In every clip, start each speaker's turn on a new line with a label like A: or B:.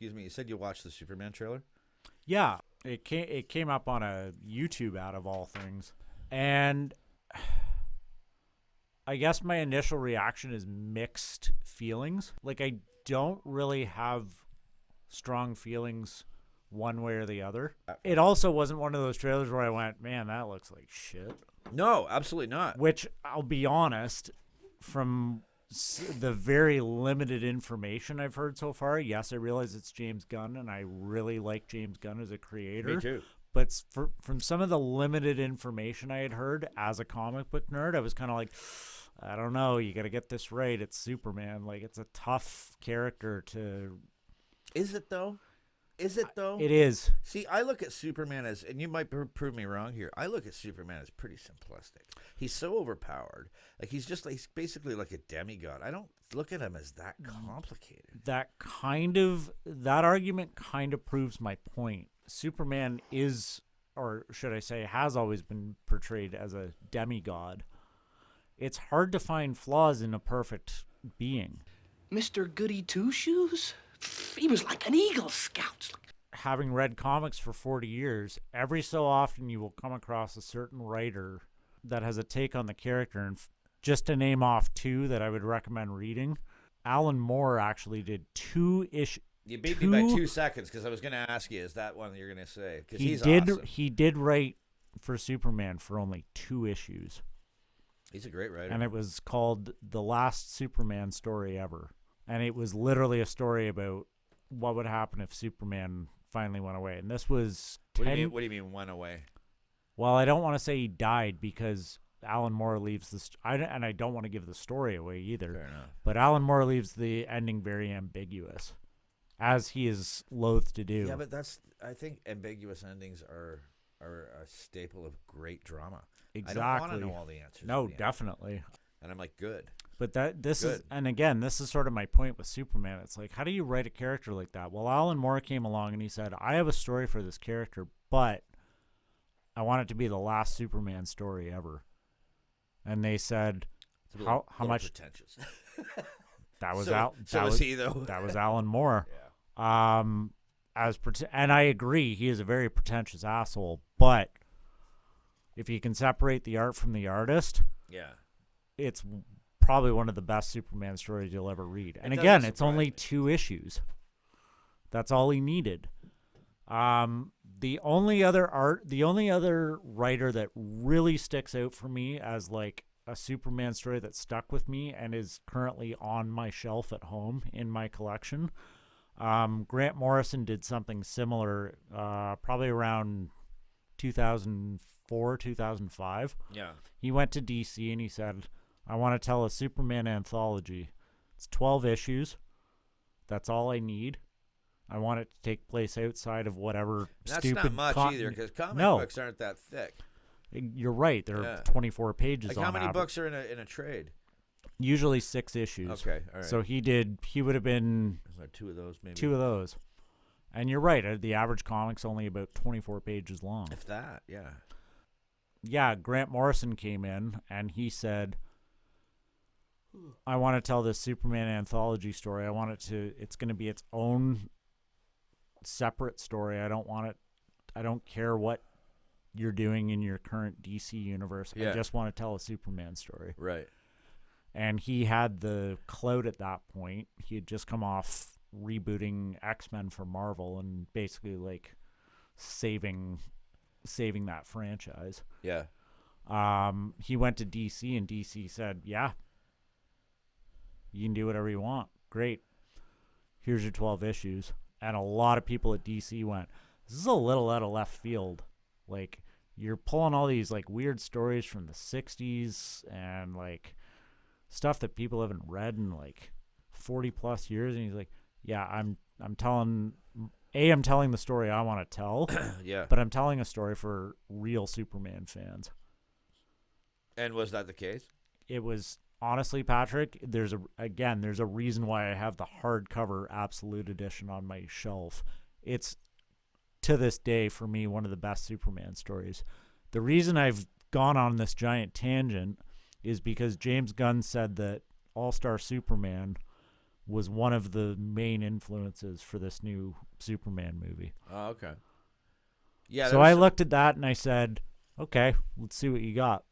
A: excuse me, you said you watched the Superman trailer?
B: Yeah, it came up on a YouTube out of all things. And I guess my initial reaction is mixed feelings. Like, I don't really have strong feelings one way or the other. It also wasn't one of those trailers where I went, man, that looks like shit.
A: No, absolutely not.
B: Which, I'll be honest, from the very limited information I've heard so far, yes, I realize it's James Gunn, and I really like James Gunn as a creator.
A: Me too.
B: But from some of the limited information I had heard as a comic book nerd, I was kind of like, I don't know, you got to get this right. It's Superman. Like, it's a tough character to...
A: Is it, though? Is it, though?
B: It is.
A: See, I look at Superman as, and you might prove me wrong here, I look at Superman as pretty simplistic. He's so overpowered. Like, he's basically like a demigod. I don't look at him as that complicated.
B: That argument kind of proves my point. Superman is, or should I say, has always been portrayed as a demigod. It's hard to find flaws in a perfect being.
C: Mr. Goody Two-Shoes? He was like an Eagle Scout.
B: Having read comics for 40 years, every so often you will come across a certain writer that has a take on the character. And just to name off two that I would recommend reading, Alan Moore actually did 2 issues.
A: You beat me by 2 seconds because I was going to ask you, is that one you're going to say? Because he's awesome.
B: He did write for Superman for only 2 issues.
A: He's a great writer.
B: And it was called The Last Superman Story Ever. And it was literally a story about what would happen if Superman finally went away. And this was...
A: What do you mean went away?
B: Well, I don't want to say he died because Alan Moore leaves the... and I don't want to give the story away either.
A: Fair enough.
B: But Alan Moore leaves the ending very ambiguous, as he is loath to do.
A: Yeah, but I think ambiguous endings are a staple of great drama.
B: Exactly.
A: I don't want to know all the answers.
B: No, definitely.
A: And I'm like, good.
B: But this is, and again, this is sort of my point with Superman. It's like, how do you write a character like that? Well, Alan Moore came along and he said, I have a story for this character, but I want it to be the last Superman story ever. And they said, how much?
A: Pretentious.
B: That was
A: he though.
B: That was Alan Moore.
A: Yeah.
B: And I agree, he is a very pretentious asshole. But if you can separate the art from the artist,
A: yeah,
B: it's probably one of the best Superman stories you'll ever read. And again, it's only 2 issues. That's all he needed. The only other writer that really sticks out for me as like a Superman story that stuck with me and is currently on my shelf at home in my collection, Grant Morrison did something similar, probably around 2004, 2005.
A: Yeah.
B: He went to DC and he said, I want to tell a Superman anthology. It's 12 issues. That's all I need. I want it to take place outside of whatever stupid...
A: That's not much either, because comic books aren't that thick.
B: You're right. They're 24 pages
A: like
B: on
A: how many
B: average.
A: books are in a trade?
B: Usually 6 issues.
A: Okay, all right.
B: So he would have been...
A: 2 of those, maybe.
B: 2 of those. And you're right. The average comic's only about 24 pages long.
A: If that, yeah.
B: Yeah, Grant Morrison came in, and he said... I want to tell this Superman anthology story. It's going to be its own separate story. I don't care what you're doing in your current DC universe.
A: Yeah.
B: I just want to tell a Superman story.
A: Right.
B: And he had the clout at that point. He had just come off rebooting X-Men for Marvel and basically like saving that franchise.
A: Yeah.
B: He went to DC and DC said, yeah, you can do whatever you want. Great. Here's your 12 issues. And a lot of people at DC went, this is a little out of left field. Like, you're pulling all these, like, weird stories from the 60s and, like, stuff that people haven't read in, like, 40-plus years. And he's like, yeah, I'm telling the story I want to tell.
A: Yeah.
B: But I'm telling a story for real Superman fans.
A: And was that the case?
B: It was... Honestly, Patrick, there's a reason why I have the hardcover Absolute Edition on my shelf. It's, to this day, for me, one of the best Superman stories. The reason I've gone on this giant tangent is because James Gunn said that All-Star Superman was one of the main influences for this new Superman movie.
A: Oh, okay. Yeah.
B: So I looked at that and I said, okay, let's see what you got.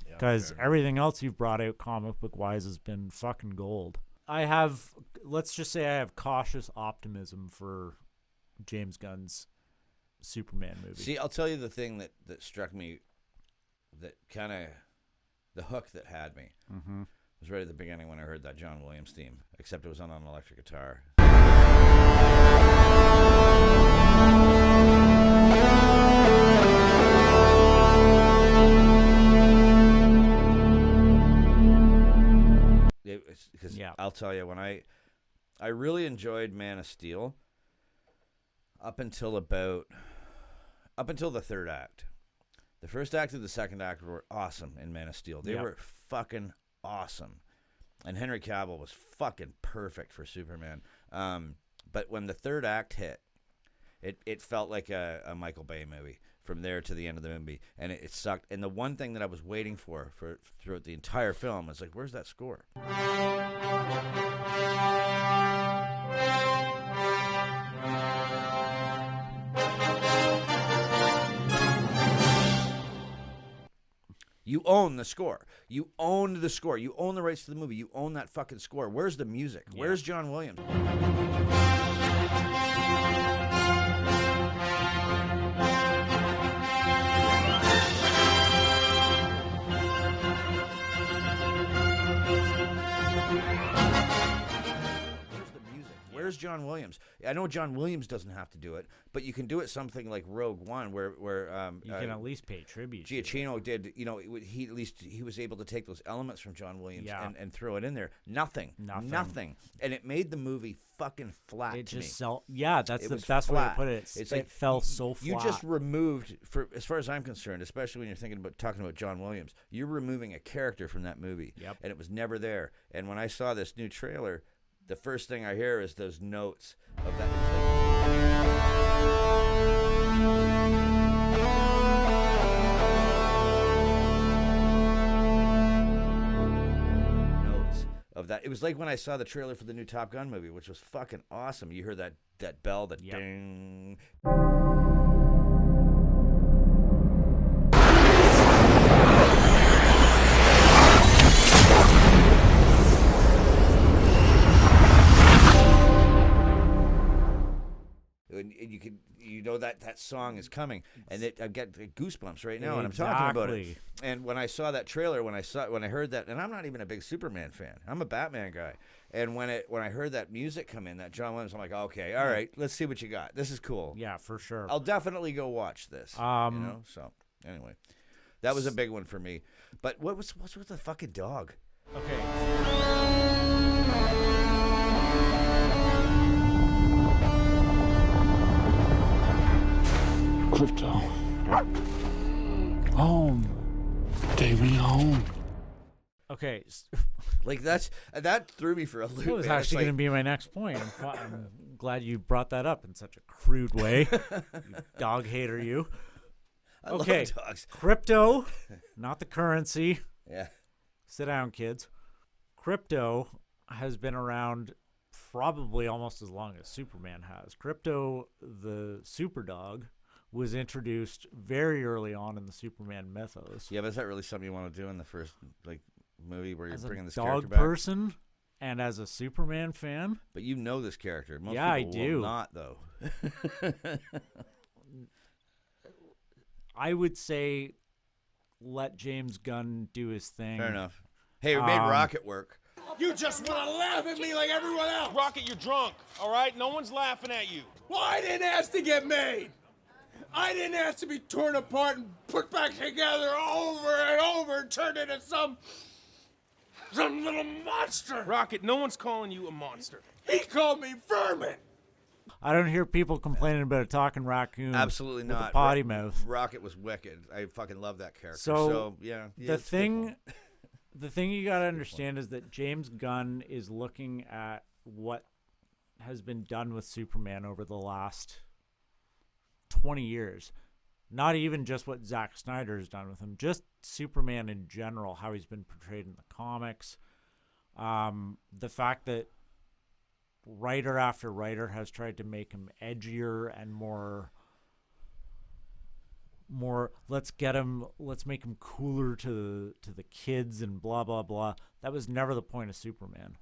B: Because everything else you've brought out comic book wise has been fucking gold. Let's just say I have cautious optimism for James Gunn's Superman movie.
A: See, I'll tell you the thing that struck me, that kind of, the hook that had me, was right at the beginning when I heard that John Williams theme, except it was on an electric guitar. Because I'll tell you, when I really enjoyed Man of Steel up until the third act. The first act and the second act were awesome in Man of Steel. They were fucking awesome. And Henry Cavill was fucking perfect for Superman. But when the third act hit, it felt like a Michael Bay movie from there to the end of the movie. And it sucked. And the one thing that I was waiting for throughout the entire film was like, where's that score? You own the score. You owned the score. You own the rights to the movie. You own that fucking score. Where's the music? Where's John Williams? Where's John Williams? I know John Williams doesn't have to do it, but you can do it something like Rogue One, where
B: you can at least pay tribute.
A: Giacchino did. You know, he was able to take those elements from John Williams and throw it in there. Nothing, and it made the movie fucking flat.
B: It
A: to me.
B: That's the best way to put it. It fell so flat.
A: You just removed, as far as I'm concerned, especially when you're talking about John Williams, you're removing a character from that movie, and it was never there. And when I saw this new trailer, the first thing I hear is those notes of that. Notes of that. It was like when I saw the trailer for the new Top Gun movie, which was fucking awesome. You hear that bell, that ding. And you know that song is coming, and I get goosebumps right now, and I'm talking about it. And when I saw that trailer, when I heard that, and I'm not even a big Superman fan, I'm a Batman guy, and when I heard that music come in, that John Williams, I'm like, okay, all right, let's see what you got. This is cool.
B: Yeah, for sure.
A: I'll definitely go watch this. So anyway, that was a big one for me. But what's with the fucking dog?
B: Okay.
D: Krypto. Home. Take me home.
B: Okay.
A: Like that threw me for a loop.
B: That was actually going to be my next point. I'm glad you brought that up in such a crude way. You dog hater, you.
A: I love dogs.
B: Krypto, not the currency.
A: Yeah.
B: Sit down, kids. Krypto has been around probably almost as long as Superman has. Krypto the Superdog was introduced very early on in the Superman mythos.
A: Yeah, but is that really something you want to do in the first movie where you're bringing this
B: character
A: back? As a
B: dog person and as a Superman fan?
A: But you know this character. Most
B: yeah,
A: people
B: I do.
A: Will not, though.
B: I would say let James Gunn do his thing.
A: Fair enough. Hey, we made Rocket work.
E: You just want to laugh at me like everyone else. Rocket, you're drunk, all right? No one's laughing at you. Well, I didn't ask to get made. I didn't ask to be torn apart and put back together over and over and turned into some little monster. Rocket, no one's calling you a monster. He called me vermin.
B: I don't hear people complaining about a talking raccoon.
A: Absolutely
B: with
A: not.
B: A potty mouth.
A: Rocket was wicked. I fucking love that character.
B: So
A: yeah.
B: The thing you got to understand is that James Gunn is looking at what has been done with Superman over the last 20 years. Not even just what Zack Snyder has done with him, just Superman in general, how he's been portrayed in the comics. The fact that writer after writer has tried to make him edgier and more let's make him cooler to the kids and blah blah blah. That was never the point of Superman.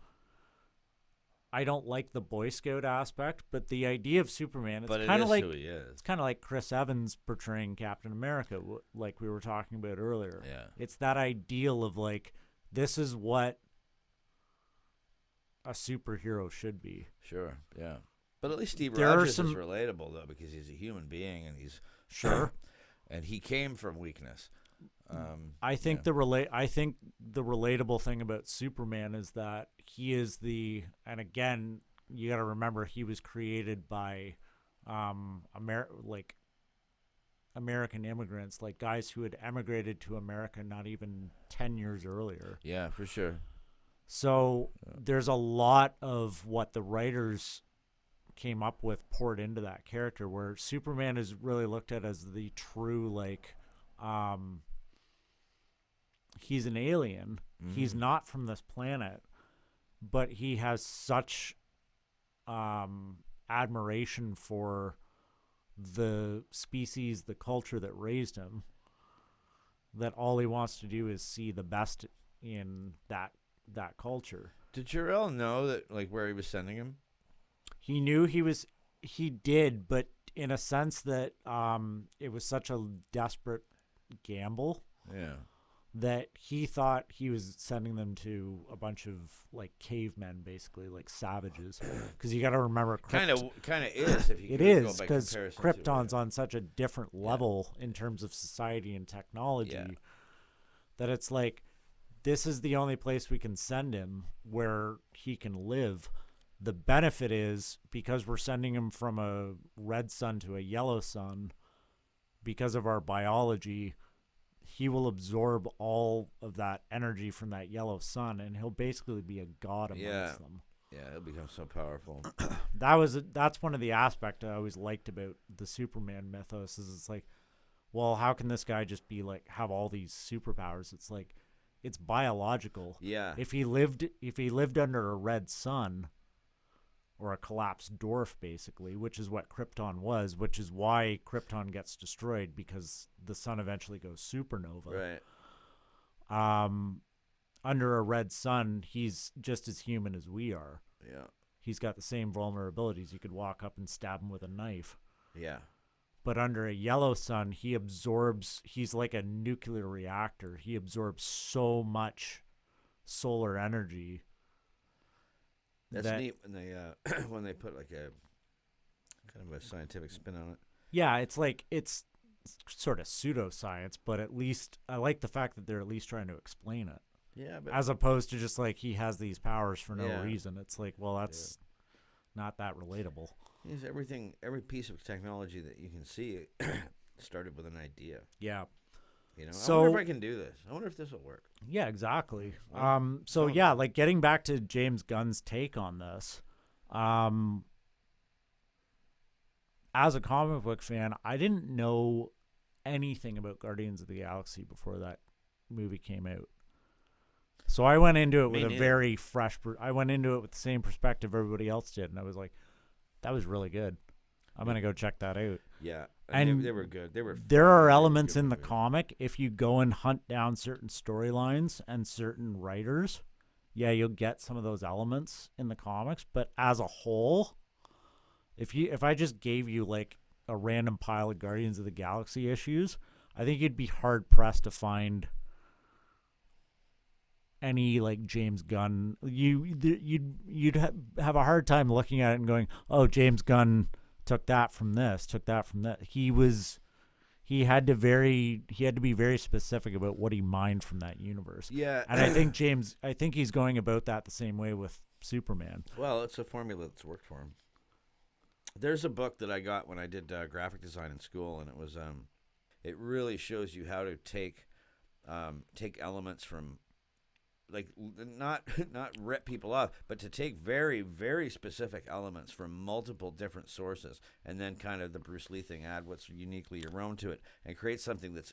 B: I don't like the Boy Scout aspect, but the idea of Superman, it's kind of like
A: who he is.
B: It's kind of like Chris Evans portraying Captain America, like we were talking about earlier.
A: Yeah.
B: It's that ideal of like, this is what a superhero should be.
A: Sure, yeah. But at least Steve
B: There
A: Rogers
B: are
A: is relatable, though, because he's a human being, and he's
B: Sure.
A: and he came from weakness.
B: I think the relatable thing about Superman is that he is and again, you got to remember he was created by American immigrants, like guys who had emigrated to America not even 10 years earlier.
A: Yeah, for sure.
B: So there's a lot of what the writers came up with poured into that character, where Superman is really looked at as the true, like, he's an alien. Mm-hmm. He's not from this planet, but he has such admiration for the species, the culture that raised him, that all he wants to do is see the best in that culture.
A: Did Jor-El know that, like, where he was sending him?
B: He knew he did, but in a sense that it was such a desperate gamble.
A: Yeah.
B: That he thought he was sending them to a bunch of, like, cavemen, basically, like savages. Because you got to remember,
A: kind of is. If you
B: it is, because Krypton's on such a different level in terms of society and technology that it's like, this is the only place we can send him where he can live. The benefit is, because we're sending him from a red sun to a yellow sun, because of our biology, he will absorb all of that energy from that yellow sun, and he'll basically be a god amongst them.
A: Yeah, he'll become so powerful.
B: That's one of the aspects I always liked about the Superman mythos, is it's like, well, how can this guy just be like, have all these superpowers? It's like, it's biological.
A: Yeah.
B: If he lived under a red sun, or a collapsed dwarf, basically, which is what Krypton was, which is why Krypton gets destroyed, because the sun eventually goes supernova.
A: Right.
B: Under a red sun, he's just as human as we are.
A: Yeah.
B: He's got the same vulnerabilities. You could walk up and stab him with a knife.
A: Yeah.
B: But under a yellow sun, he's like a nuclear reactor. He absorbs so much solar energy.
A: That's neat when they when they put like a kind of a scientific spin on it.
B: Yeah, it's like, it's sort of pseudoscience, but at least I like the fact that they're at least trying to explain it.
A: Yeah, but
B: as opposed to just like, he has these powers for no reason. It's like, well, that's not that relatable.
A: Yes, every piece of technology that you can see started with an idea.
B: Yeah.
A: You know,
B: so,
A: I wonder if I can do this. I wonder if this will work.
B: Yeah, exactly. Like getting back to James Gunn's take on this, as a comic book fan, I didn't know anything about Guardians of the Galaxy before that movie came out. So I went into it with a very fresh. I went into it with the same perspective everybody else did, and I was like, "That was really good. I'm gonna go check that out."
A: Yeah,
B: and
A: they were good.
B: There are elements in the comic, if you go and hunt down certain storylines and certain writers, you'll get some of those elements in the comics. But as a whole, if I just gave you like a random pile of Guardians of the Galaxy issues, I think you'd be hard pressed to find any like James Gunn. You'd have a hard time looking at it and going, "Oh, James Gunn took that from this, took that from that." He had to be very specific about what he mined from that universe.
A: Yeah.
B: And I think he's going about that the same way with Superman.
A: Well, it's a formula that's worked for him. There's a book that I got when I did graphic design in school, and it was it really shows you how to take elements from, like, not rip people off, but to take very, very specific elements from multiple different sources, and then kind of the Bruce Lee thing, add what's uniquely your own to it, and create something that's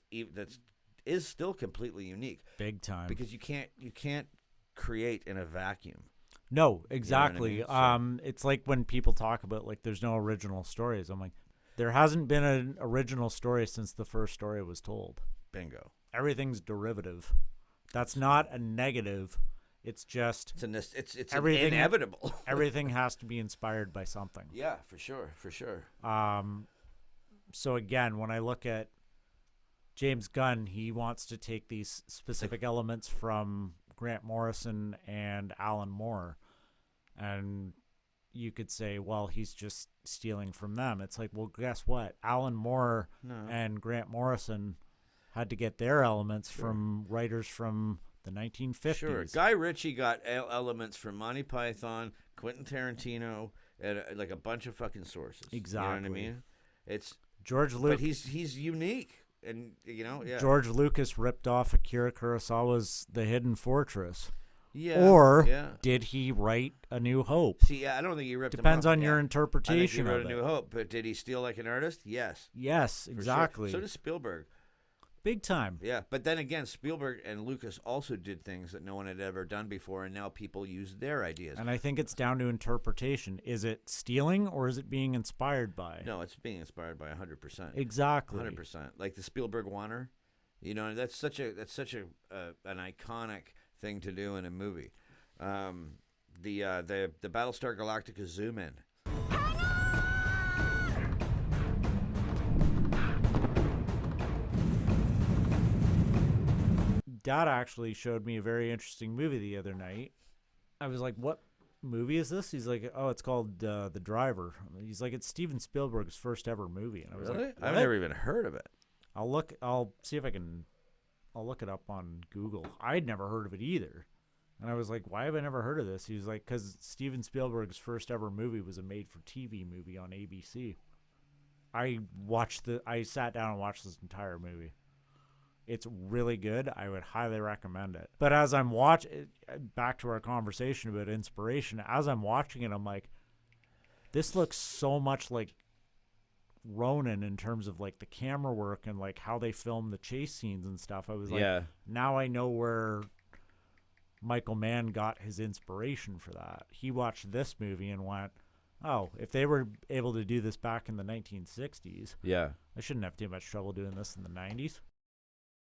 A: still completely unique.
B: Big time.
A: Because you can't create in a vacuum.
B: No, exactly.
A: I mean?
B: It's like when people talk about like there's no original stories. I'm like, there hasn't been an original story since the first story was told.
A: Bingo.
B: Everything's derivative. That's not a negative. It's just
A: it's
B: everything
A: inevitable.
B: Everything has to be inspired by something.
A: Yeah, for sure.
B: So again, when I look at James Gunn, he wants to take these specific elements from Grant Morrison and Alan Moore, and you could say, well, he's just stealing from them. It's like, well, guess what? Alan Moore and Grant Morrison had to get their elements from writers from the 1950s.
A: Sure. Guy Ritchie got elements from Monty Python, Quentin Tarantino, and like a bunch of fucking sources.
B: Exactly.
A: You know what I mean? It's
B: George Lucas.
A: But he's unique, and yeah.
B: George Lucas ripped off Akira Kurosawa's The Hidden Fortress.
A: Yeah.
B: Or did he write A New Hope?
A: See, I don't think he ripped
B: Depends
A: him off.
B: on your interpretation
A: I think
B: of
A: he
B: it.
A: wrote A New Hope, but did he steal like an artist? Yes.
B: Yes, exactly.
A: Sure. So did Spielberg.
B: Big time.
A: Yeah, but then again, Spielberg and Lucas also did things that no one had ever done before, and now people use their ideas.
B: And I think it's down to interpretation. Is it stealing or is it being inspired by?
A: No, it's being inspired by 100%.
B: Exactly.
A: 100%. Like the Spielberg Wanner, you know, that's such an iconic thing to do in a movie. The Battlestar Galactica zoom in.
B: Dad actually showed me a very interesting movie the other night. I was like, what movie is this? He's like, oh, it's called The Driver. He's like, it's Steven Spielberg's first ever movie. And I was
A: Really?
B: like,
A: I've never even heard of it.
B: I'll see if I can, I'll look it up on Google. I'd never heard of it either. And I was like, why have I never heard of this? He was like, because Steven Spielberg's first ever movie was a made-for-TV movie on ABC. I sat down and watched this entire movie. It's really good. I would highly recommend it. But as I'm watching, back to our conversation about inspiration, as I'm watching it, I'm like, this looks so much like Ronin in terms of like the camera work and like how they film the chase scenes and stuff. I was like, now I know where Michael Mann got his inspiration for that. He watched this movie and went, oh, if they were able to do this back in the 1960s, I shouldn't have too much trouble doing this in the 90s.